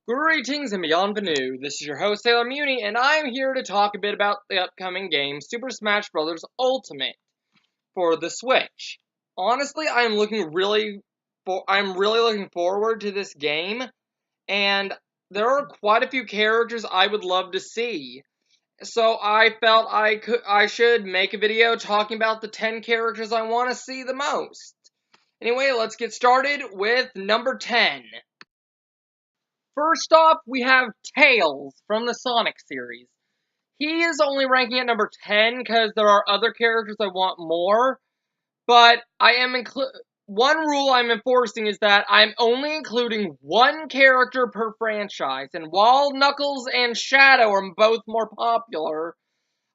Greetings and bienvenue. This is your host Sailor Muni, and I am here to talk a bit about the upcoming game Super Smash Bros. Ultimate for the Switch. Honestly, I'm really looking forward to this game, and there are quite a few characters I would love to see. So I felt I should make a video talking about the 10 characters I want to see the most. Anyway, let's get started with number 10. First off, we have Tails from the Sonic series. He is only ranking at number 10 because there are other characters I want more, but one rule I'm enforcing is that I'm only including one character per franchise, and while Knuckles and Shadow are both more popular,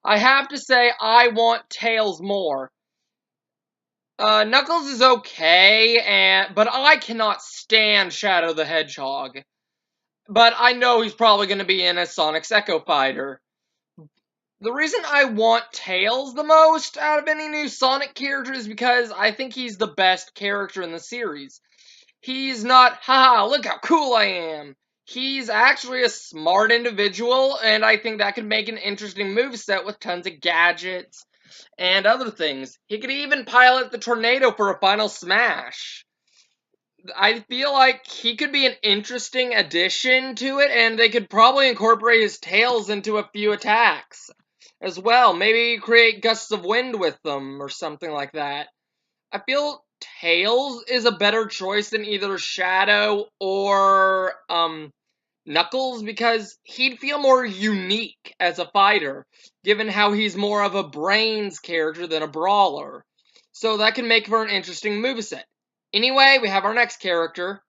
I have to say I want Tails more. Knuckles is okay, but I cannot stand Shadow the Hedgehog. But I know he's probably going to be in a Sonic's Echo Fighter. The reason I want Tails the most out of any new Sonic character is because I think he's the best character in the series. He's not, haha, look how cool I am. He's actually a smart individual, and I think that could make an interesting moveset with tons of gadgets and other things. He could even pilot the tornado for a final smash. I feel like he could be an interesting addition to it, and they could probably incorporate his tails into a few attacks as well. Maybe create gusts of wind with them or something like that. I feel Tails is a better choice than either Shadow or Knuckles because he'd feel more unique as a fighter, given how he's more of a brains character than a brawler. So that can make for an interesting moveset. Anyway, we have our next character.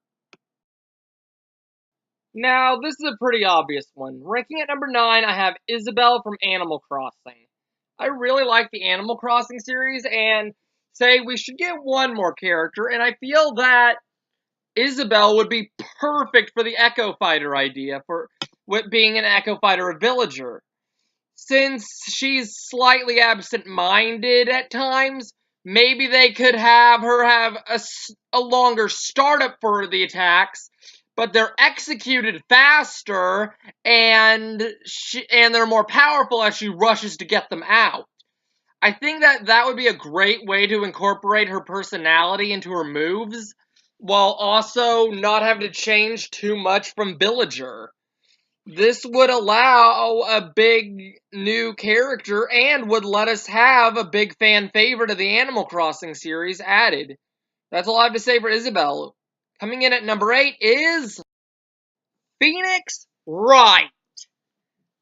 Now, this is a pretty obvious one. Ranking at number 9, I have Isabelle from Animal Crossing. I really like the Animal Crossing series, and say we should get one more character, and I feel that Isabelle would be perfect for the Echo Fighter idea, for being an Echo Fighter, a villager. Since she's slightly absent-minded at times, maybe they could have her have a longer startup for the attacks, but they're executed faster, and they're more powerful as she rushes to get them out. I think that would be a great way to incorporate her personality into her moves, while also not having to change too much from Villager. This would allow a big new character and would let us have a big fan favorite of the Animal Crossing series added. That's all I have to say for Isabelle. Coming in at number 8 is Phoenix Wright.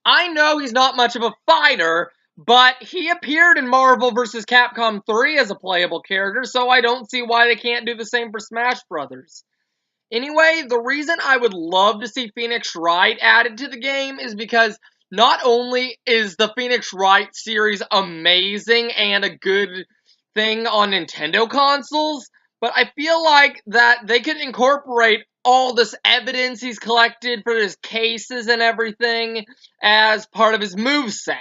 I know he's not much of a fighter, but he appeared in Marvel vs. Capcom 3 as a playable character, so I don't see why they can't do the same for Smash Brothers. Anyway, the reason I would love to see Phoenix Wright added to the game is because not only is the Phoenix Wright series amazing and a good thing on Nintendo consoles, but I feel like that they could incorporate all this evidence he's collected for his cases and everything as part of his moveset.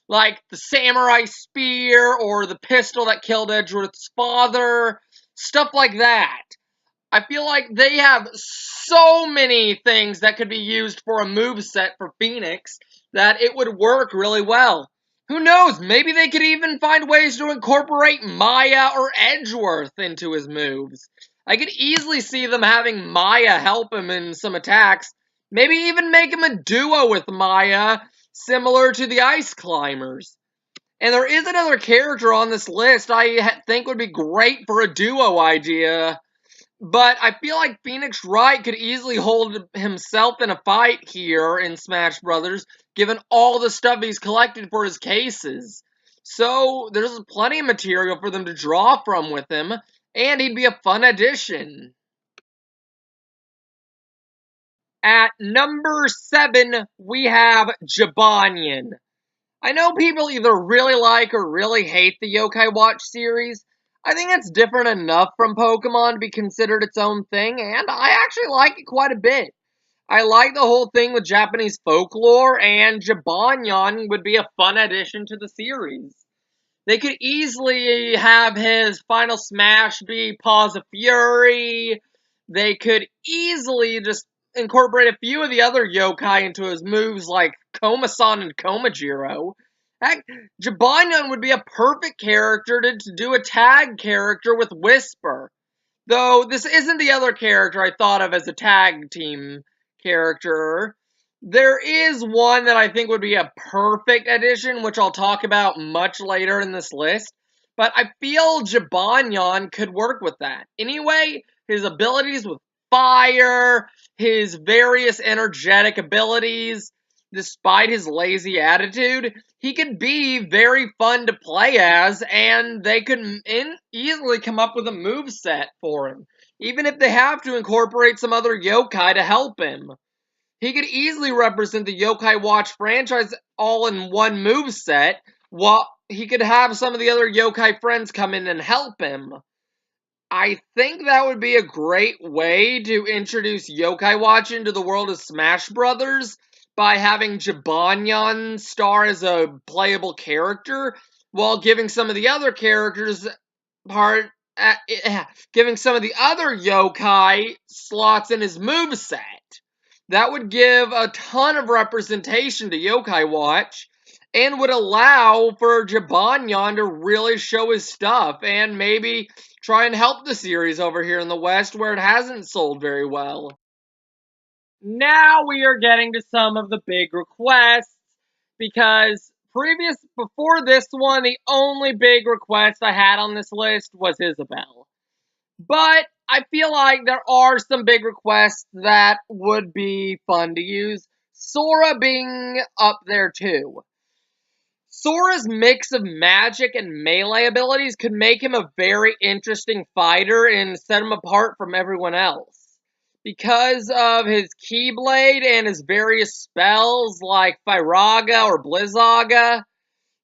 Like the samurai spear or the pistol that killed Edgeworth's father, stuff like that. I feel like they have so many things that could be used for a moveset for Phoenix that it would work really well. Who knows, maybe they could even find ways to incorporate Maya or Edgeworth into his moves. I could easily see them having Maya help him in some attacks. Maybe even make him a duo with Maya, similar to the Ice Climbers. And there is another character on this list I think would be great for a duo idea. But I feel like Phoenix Wright could easily hold himself in a fight here in Smash Brothers, given all the stuff he's collected for his cases. So there's plenty of material for them to draw from with him, and he'd be a fun addition. At number 7, we have Jibanyan. I know people either really like or really hate the Yokai Watch series. I think it's different enough from Pokemon to be considered its own thing, and I actually like it quite a bit. I like the whole thing with Japanese folklore, and Jibanyan would be a fun addition to the series. They could easily have his final smash be Paws of Fury. They could easily just incorporate a few of the other yokai into his moves like Komasan and Komajiro. Heck, Jibanyan would be a perfect character to do a tag character with Whisper. Though this isn't the other character I thought of as a tag team character. There is one that I think would be a perfect addition, which I'll talk about much later in this list. But I feel Jibanyan could work with that. Anyway, his abilities with fire, his various energetic abilities, despite his lazy attitude, he could be very fun to play as, and they could easily come up with a move set for him, even if they have to incorporate some other yokai to help him. He could easily represent the Yokai Watch franchise all in one move set, while he could have some of the other yokai friends come in and help him. I think that would be a great way to introduce Yokai Watch into the world of Smash Brothers by having Jibanyan star as a playable character while giving some of the other characters giving some of the other yokai slots in his moveset. That would give a ton of representation to Yokai Watch and would allow for Jibanyan to really show his stuff and maybe try and help the series over here in the West where it hasn't sold very well. Now we are getting to some of the big requests because before this one, the only big request I had on this list was Isabelle. But I feel like there are some big requests that would be fun to use. Sora being up there too. Sora's mix of magic and melee abilities could make him a very interesting fighter and set him apart from everyone else. Because of his Keyblade and his various spells like Firaga or Blizzaga,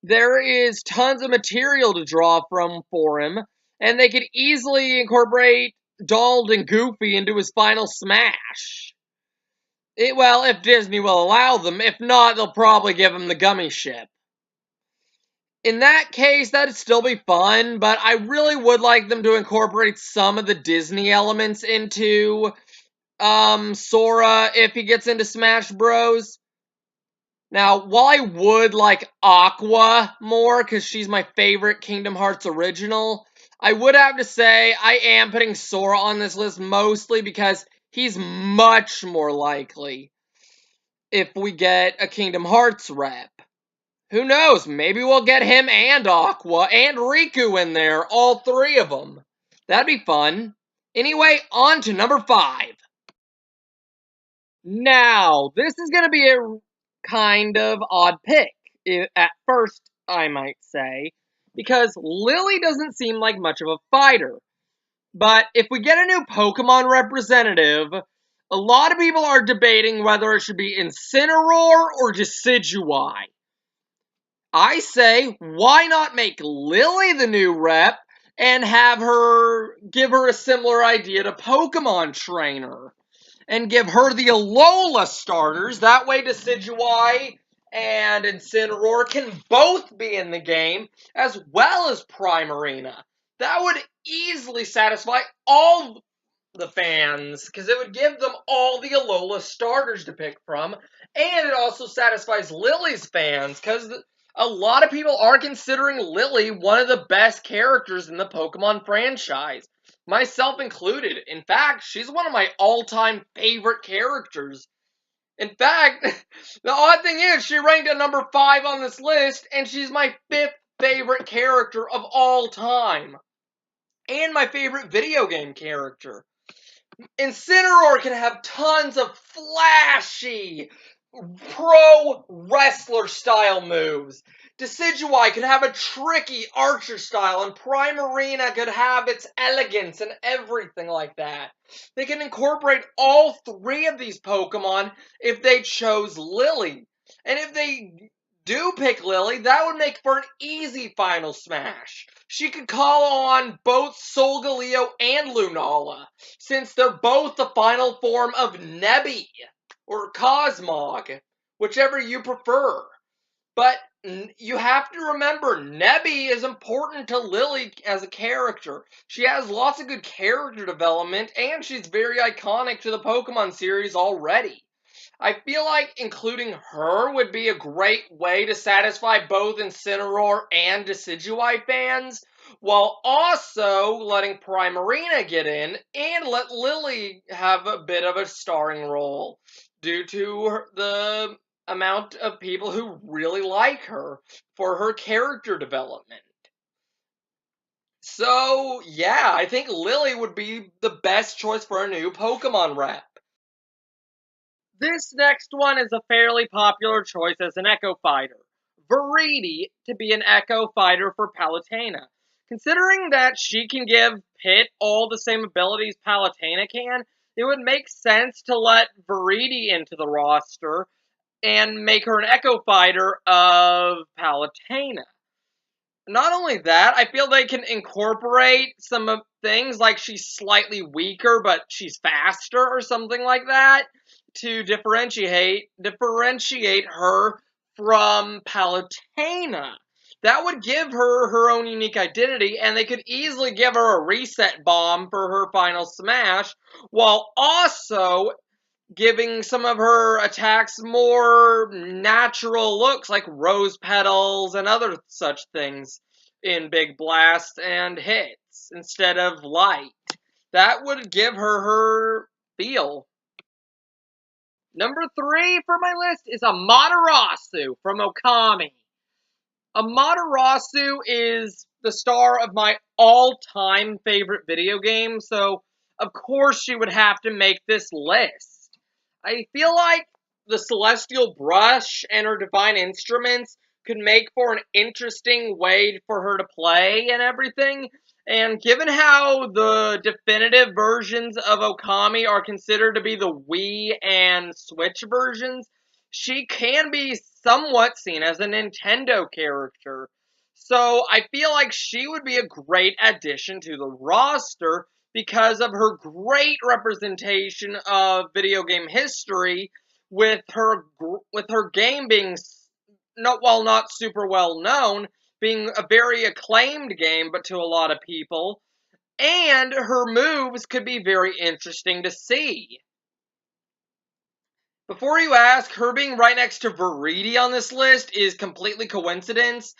there is tons of material to draw from for him, and they could easily incorporate Donald and Goofy into his final smash. If Disney will allow them. If not, they'll probably give him the gummy ship. In that case, that'd still be fun, but I really would like them to incorporate some of the Disney elements into Sora if he gets into Smash Bros. Now, while I would like Aqua more, because she's my favorite Kingdom Hearts original, I would have to say I am putting Sora on this list mostly because he's much more likely if we get a Kingdom Hearts rep. Who knows? Maybe we'll get him and Aqua and Riku in there, all three of them. That'd be fun. Anyway, on to number 5. Now, this is going to be a kind of odd pick, at first, I might say, because Lily doesn't seem like much of a fighter. But if we get a new Pokemon representative, a lot of people are debating whether it should be Incineroar or Decidueye. I say, why not make Lily the new rep and give her a similar idea to Pokemon Trainer? And give her the Alola starters. That way Decidueye and Incineroar can both be in the game, as well as Primarina. That would easily satisfy all the fans, because it would give them all the Alola starters to pick from, and it also satisfies Lily's fans, because a lot of people are considering Lily one of the best characters in the Pokemon franchise. Myself included. In fact, she's one of my all-time favorite characters. In fact, the odd thing is she ranked at number 5 on this list, and she's my 5th favorite character of all time. And my favorite video game character. Incineroar can have tons of flashy, pro wrestler style moves. Decidueye could have a tricky archer style, and Primarina could have its elegance and everything like that. They can incorporate all 3 of these Pokemon if they chose Lily. And if they do pick Lily, that would make for an easy final smash. She could call on both Solgaleo and Lunala, since they're both the final form of Nebby or Cosmog, whichever you prefer. But you have to remember, Nebby is important to Lily as a character. She has lots of good character development, and she's very iconic to the Pokemon series already. I feel like including her would be a great way to satisfy both Incineroar and Decidueye fans, while also letting Primarina get in and let Lily have a bit of a starring role due to the amount of people who really like her for her character development. So, yeah, I think Lily would be the best choice for a new Pokemon rep. This next one is a fairly popular choice as an Echo Fighter. Viridi to be an Echo Fighter for Palutena. Considering that she can give Pit all the same abilities Palutena can, it would make sense to let Viridi into the roster and make her an Echo Fighter of Palutena. Not only that, I feel they can incorporate some of things like she's slightly weaker, but she's faster or something like that to differentiate her from Palutena. That would give her her own unique identity, and they could easily give her a reset bomb for her final smash, while also giving some of her attacks more natural looks like rose petals and other such things in Big Blast and hits instead of light. That would give her her feel. Number 3 for my list is Amaterasu from Okami. Amaterasu is the star of my all-time favorite video game, so of course she would have to make this list. I feel like the Celestial Brush and her Divine Instruments could make for an interesting way for her to play and everything, and given how the definitive versions of Okami are considered to be the Wii and Switch versions, she can be somewhat seen as a Nintendo character. So I feel like she would be a great addition to the roster because of her great representation of video game history with her game being not super well known, being a very acclaimed game but to a lot of people, and her moves could be very interesting to see. Before you ask, her being right next to Viridi on this list is completely coincidence.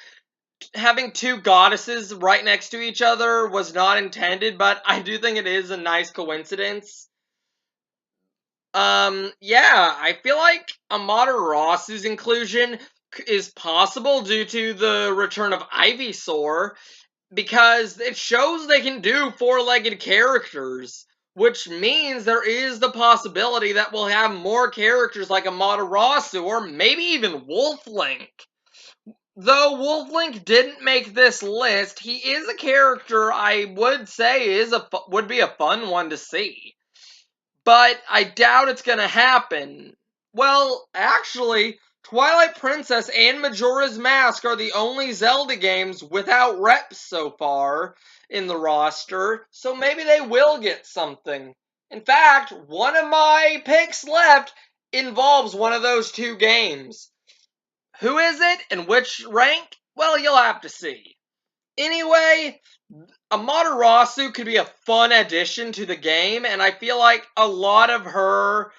Having two goddesses right next to each other was not intended, but I do think it is a nice coincidence. Yeah, I feel like Amaterasu's inclusion is possible due to the return of Ivysaur, because it shows they can do four-legged characters, which means there is the possibility that we'll have more characters like Amaterasu or maybe even Wolflink. Though Wolflink didn't make this list, he is a character I would say would be a fun one to see. But I doubt it's gonna happen. Well, actually, Twilight Princess and Majora's Mask are the only Zelda games without reps so far in the roster, so maybe they will get something. In fact, one of my picks left involves one of those two games. Who is it and which rank? Well, you'll have to see. Anyway, Amaterasu could be a fun addition to the game, and I feel like a lot of her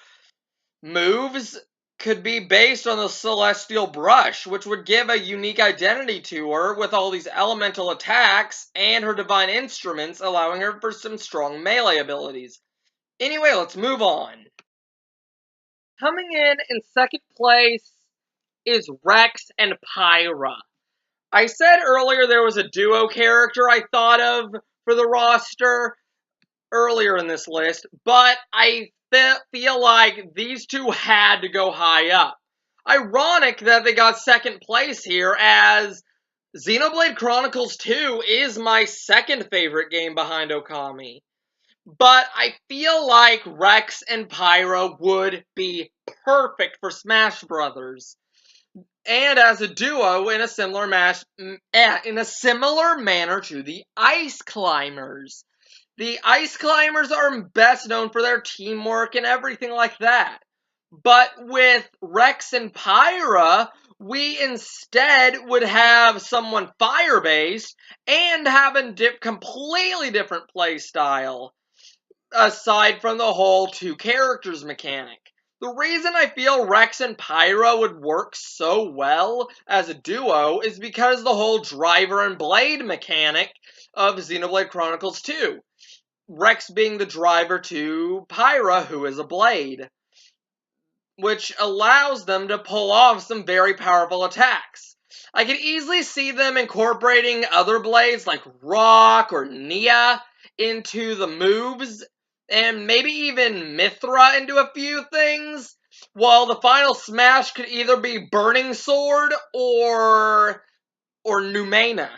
moves could be based on the Celestial Brush, which would give a unique identity to her with all these elemental attacks and her Divine Instruments, allowing her for some strong melee abilities. Anyway, let's move on. Coming in second place is Rex and Pyra. I said earlier there was a duo character I thought of for the roster earlier in this list, but I feel like these two had to go high up. Ironic that they got second place here, as Xenoblade Chronicles 2 is my second favorite game behind Okami. But I feel like Rex and Pyra would be perfect for Smash Brothers, and as a duo in a similar manner to the Ice Climbers. The Ice Climbers are best known for their teamwork and everything like that. But with Rex and Pyra, we instead would have someone fire-based and have a completely different play style, aside from the whole two characters mechanic. The reason I feel Rex and Pyra would work so well as a duo is because the whole driver and blade mechanic of Xenoblade Chronicles 2. Rex being the driver to Pyra, who is a blade, which allows them to pull off some very powerful attacks. I could easily see them incorporating other blades like Rock or Nia into the moves, and maybe even Mithra into a few things, while the final smash could either be Burning Sword or Numena,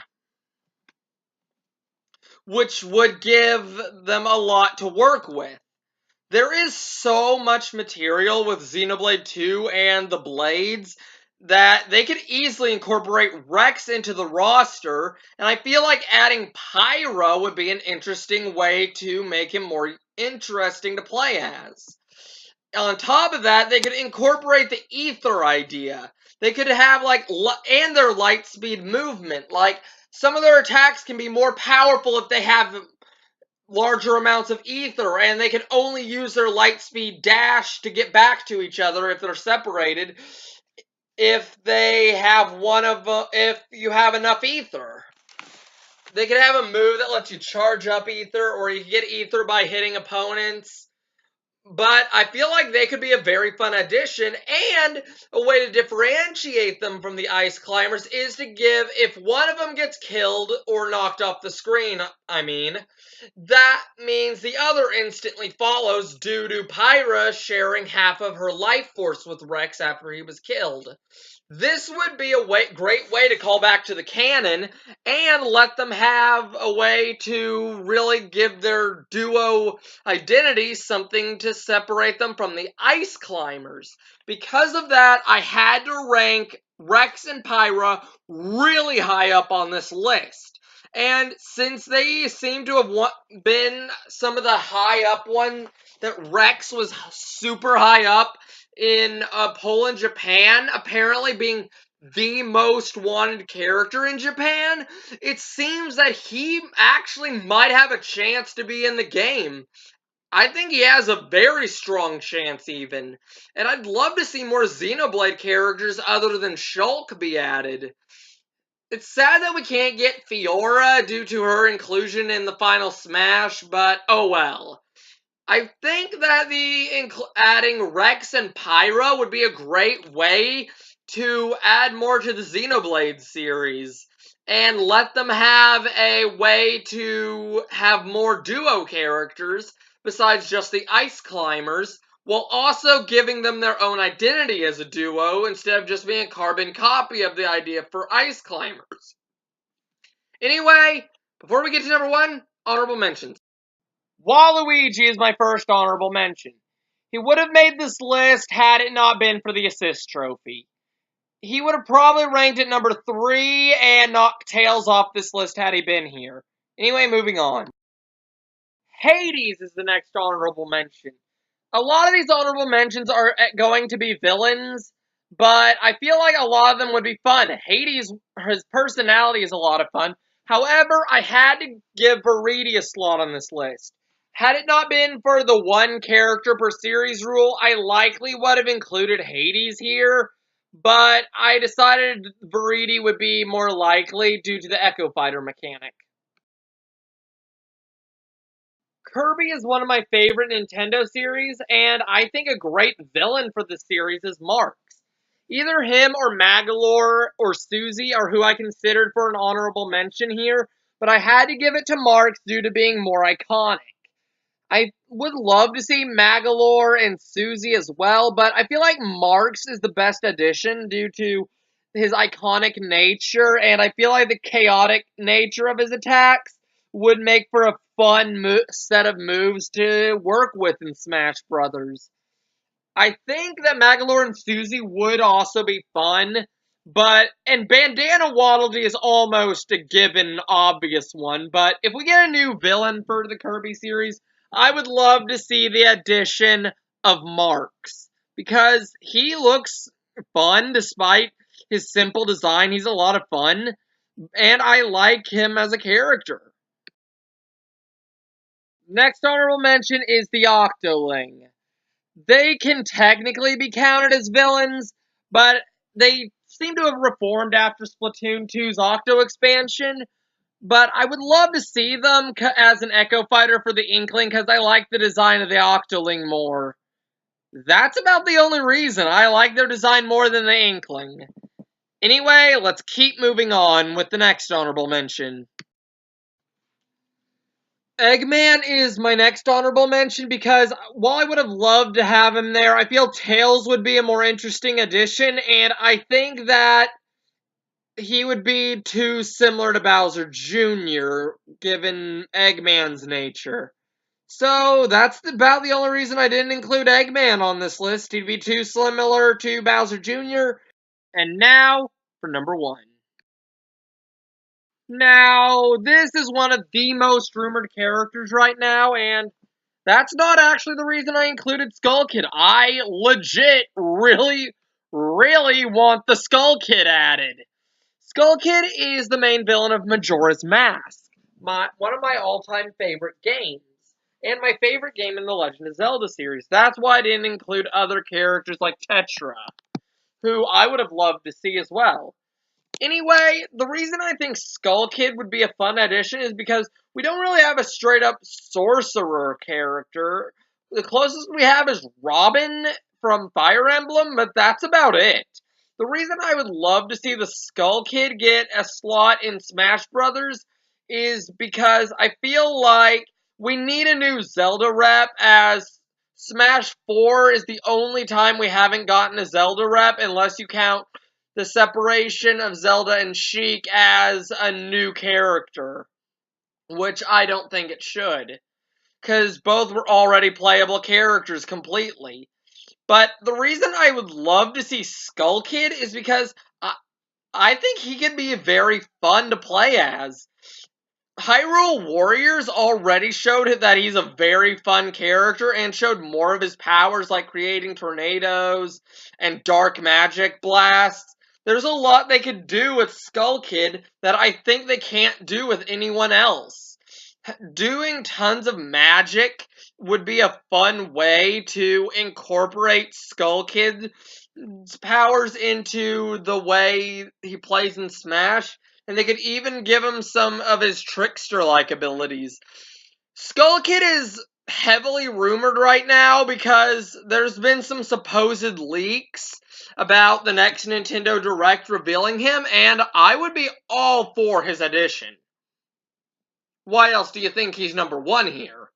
which would give them a lot to work with. There is so much material with Xenoblade 2 and the Blades that they could easily incorporate Rex into the roster, and I feel like adding Pyra would be an interesting way to make him more interesting to play as. On top of that, they could incorporate the Ether idea. They could have, and their light speed movement. Like, some of their attacks can be more powerful if they have larger amounts of ether, and they can only use their light speed dash to get back to each other if they're separated. If you have enough ether, they could have a move that lets you charge up ether, or you can get ether by hitting opponents. But I feel like they could be a very fun addition, and a way to differentiate them from the Ice Climbers is to if one of them gets killed or knocked off the screen, that means the other instantly follows due to Pyra sharing half of her life force with Rex after he was killed. This would be a great way to call back to the canon and let them have a way to really give their duo identity something to separate them from the Ice Climbers. Because of that, I had to rank Rex and Pyra really high up on this list. And since they seem to have been some of the high up ones, that Rex was super high up in Poland, Japan, apparently being the most wanted character in Japan, it seems that he actually might have a chance to be in the game. I think he has a very strong chance even. And I'd love to see more Xenoblade characters other than Shulk be added. It's sad that we can't get Fiora due to her inclusion in the final Smash, but oh well. I think that adding Rex and Pyra would be a great way to add more to the Xenoblade series and let them have a way to have more duo characters besides just the Ice Climbers, while also giving them their own identity as a duo instead of just being a carbon copy of the idea for Ice Climbers. Anyway, before we get to number 1, honorable mentions. Waluigi is my first honorable mention. He would have made this list had it not been for the assist trophy. He would have probably ranked at number 3 and knocked Tails off this list had he been here. Anyway, moving on. Hades is the next honorable mention. A lot of these honorable mentions are going to be villains, but I feel like a lot of them would be fun. Hades, his personality is a lot of fun. However, I had to give Viridi a slot on this list. Had it not been for the one character per series rule, I likely would have included Hades here, but I decided Viridi would be more likely due to the Echo Fighter mechanic. Kirby is one of my favorite Nintendo series, and I think a great villain for the series is Marx. Either him or Magolor or Susie are who I considered for an honorable mention here, but I had to give it to Marx due to being more iconic. I would love to see Magolor and Susie as well, but I feel like Marx is the best addition due to his iconic nature, and I feel like the chaotic nature of his attacks would make for a fun set of moves to work with in Smash Brothers. I think that Magolor and Susie would also be fun, and Bandana Waddle Dee is almost a given obvious one, but if we get a new villain for the Kirby series, I would love to see the addition of Marx, because he looks fun despite his simple design. He's a lot of fun, and I like him as a character. Next honorable mention is the Octoling. They can technically be counted as villains, but they seem to have reformed after Splatoon 2's Octo expansion. But I would love to see them as an Echo Fighter for the Inkling because I like the design of the Octoling more. That's about the only reason. I like their design more than the Inkling. Anyway, let's keep moving on with the next honorable mention. Eggman is my next honorable mention because while I would have loved to have him there, I feel Tails would be a more interesting addition, and I think that he would be too similar to Bowser Jr., given Eggman's nature. So that's about the only reason I didn't include Eggman on this list. He'd be too similar to Bowser Jr. And now for number 1. Now, this is one of the most rumored characters right now, and that's not actually the reason I included Skull Kid. I legit really want the Skull Kid added. Skull Kid is the main villain of Majora's Mask, one of my all-time favorite games, and my favorite game in the Legend of Zelda series. That's why I didn't include other characters like Tetra, who I would have loved to see as well. Anyway, the reason I think Skull Kid would be a fun addition is because we don't really have a straight-up sorcerer character. The closest we have is Robin from Fire Emblem, but that's about it. The reason I would love to see the Skull Kid get a slot in Smash Brothers is because I feel like we need a new Zelda rep, as Smash 4 is the only time we haven't gotten a Zelda rep, unless you count the separation of Zelda and Sheik as a new character, which I don't think it should, because both were already playable characters completely. But the reason I would love to see Skull Kid is because I think he could be very fun to play as. Hyrule Warriors already showed that he's a very fun character and showed more of his powers, like creating tornadoes and dark magic blasts. There's a lot they could do with Skull Kid that I think they can't do with anyone else. Doing tons of magic would be a fun way to incorporate Skull Kid's powers into the way he plays in Smash, and they could even give him some of his trickster-like abilities. Skull Kid is heavily rumored right now because there's been some supposed leaks about the next Nintendo Direct revealing him, and I would be all for his addition. Why else do you think he's number 1 here?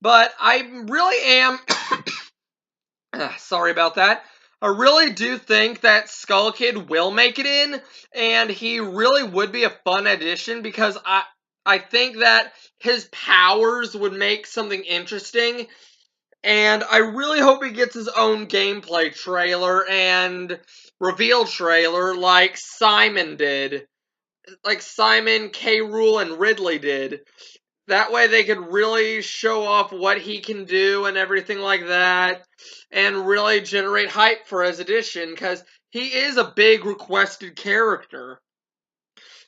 But I really am... sorry about that. I really do think that Skull Kid will make it in, and he really would be a fun addition because I think that his powers would make something interesting, and I really hope he gets his own gameplay trailer and reveal trailer like Simon did. Like Simon, K. Rool, and Ridley did. That way they could really show off what he can do and everything like that, and really generate hype for his addition, because he is a big requested character.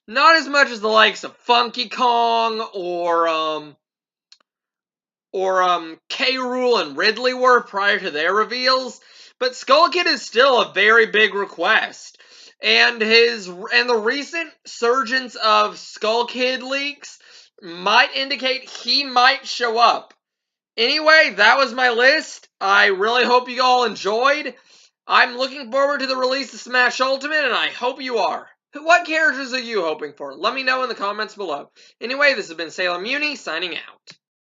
Not as much as the likes of Funky Kong or K. Rool and Ridley were prior to their reveals, but Skull Kid is still a very big request. And the recent surgence of Skull Kid leaks might indicate he might show up. Anyway, that was my list. I really hope you all enjoyed. I'm looking forward to the release of Smash Ultimate, and I hope you are. What characters are you hoping for? Let me know in the comments below. Anyway, this has been Salem Uni, signing out.